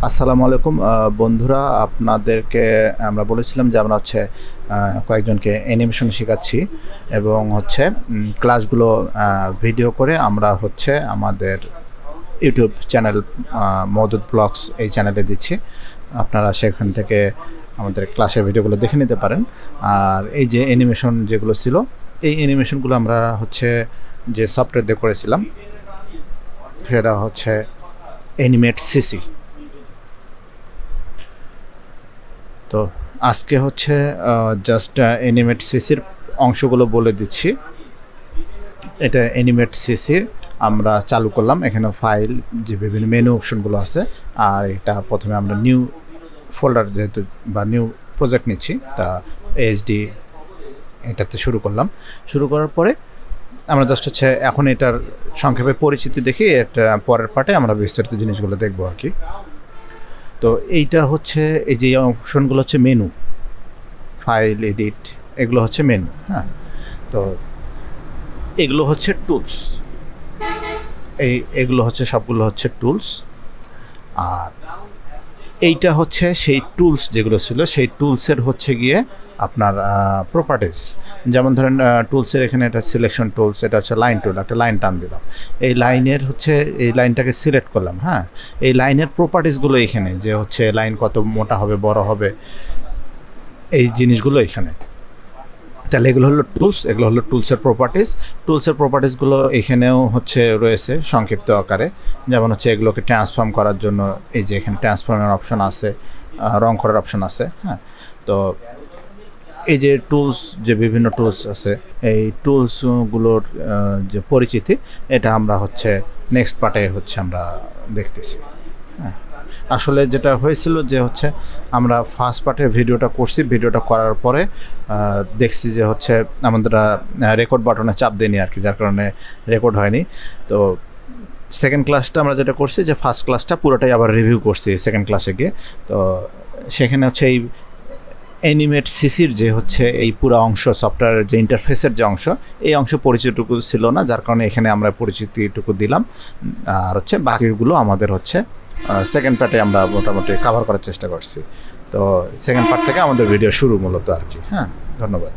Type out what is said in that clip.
আসসালামু আলাইকুম বন্ধুরা, আপনাদেরকে আমরা বলেছিলাম যে আমরা কয়েকজনকে অ্যানিমেশন শেখাচ্ছি এবং ক্লাসগুলো ভিডিও করে আমরা আমাদের ইউটিউব চ্যানেল মওদুদ ব্লগস এই চ্যানেলে দিচ্ছি। আপনারা সেখান থেকে আমাদের ক্লাসের ভিডিওগুলো দেখে নিতে পারেন। আর এই যে অ্যানিমেশন যেগুলো ছিল, এই অ্যানিমেশনগুলো আমরা যে সফটওয়্যার দিয়ে করেছিলাম সেটা অ্যানিমেট সিসি। তো আজকে জাস্ট অ্যানিমেট সিসির অংশগুলো বলে দিচ্ছি। এটা অ্যানিমেট সিসি আমরা চালু করলাম। এখানে ফাইল যে বিভিন্ন মেনু অপশনগুলো আছে, আর এটা প্রথমে আমরা নিউ ফোল্ডার যেহেতু বা নিউ প্রজেক্ট নিচ্ছি, তা এইচডি এটাতে শুরু করলাম। শুরু করার পরে আমরা জাস্ট এখন এটার সংক্ষেপে পরিচিতি দেখি, এটা পরের পার্টে আমরা বিস্তারিত জিনিসগুলো দেখবো আর কি। তো এইটা এই যে অপশনগুলো মেনু, ফাইল, এডিট, এগুলো মেনু। হ্যাঁ, তো এগুলো টুলস। এগুলো সবগুলো টুলস। আর এইটা সেই টুলস যেগুলো ছিল, সেই টুলসের গিয়ে আপনার প্রপার্টিস। যেমন ধরেন টুলসের এখানে একটা সিলেকশন টুলস, এটা লাইন টুল, একটা লাইন টান দিলাম। এই লাইনের এই লাইনটাকে সিলেক্ট করলাম। হ্যাঁ, এই লাইনের প্রপার্টিসগুলো এখানে যে লাইন কত মোটা হবে, বড় হবে, এই জিনিসগুলো এখানে। তাহলে এগুলো হলো টুলস, এগুলো হলো টুলসের প্রপার্টিস। টুলসের প্রপার্টিসগুলো এখানেও রয়েছে সংক্ষিপ্ত আকারে। যেমন এগুলোকে ট্রান্সফর্ম করার জন্য এই যে এখানে ট্রান্সফর্মের অপশন আছে, রং করার অপশন আছে। হ্যাঁ, তো এই যে টুলস, যে বিভিন্ন টুলস আছে, এই টুলসগুলোর যে পরিচিতি, এটা আমরা নেক্সট পার্টে আমরা দেখতেছি। হ্যাঁ, আসলে যেটা হয়েছিল যে আমরা ফার্স্ট পার্টের ভিডিওটা করছি। ভিডিওটা করার পরে দেখছি যে আমাদের রেকর্ড বাটনে চাপ দেয়নি আর কি, যার কারণে রেকর্ড হয়নি। তো সেকেন্ড ক্লাসটা আমরা যেটা করছি, যে ফার্স্ট ক্লাসটা পুরোটাই আবার রিভিউ করছি সেকেন্ড ক্লাসে গিয়ে। তো সেখানে এই অ্যানিমেট সিসির যে এই পুরো অংশ, সফটওয়্যারের যে ইন্টারফেসের যে অংশ, এই অংশ পরিচিতিটুকু ছিল না, যার কারণে এখানে আমরা পরিচিতিটুকু দিলাম। আর বাকিগুলো আমাদের সেকেন্ড পার্টে আমরা মোটামুটি কভার করার চেষ্টা করছি। তো সেকেন্ড পার্ট থেকে আমাদের ভিডিও শুরু মূলত আর কি। হ্যাঁ, ধন্যবাদ।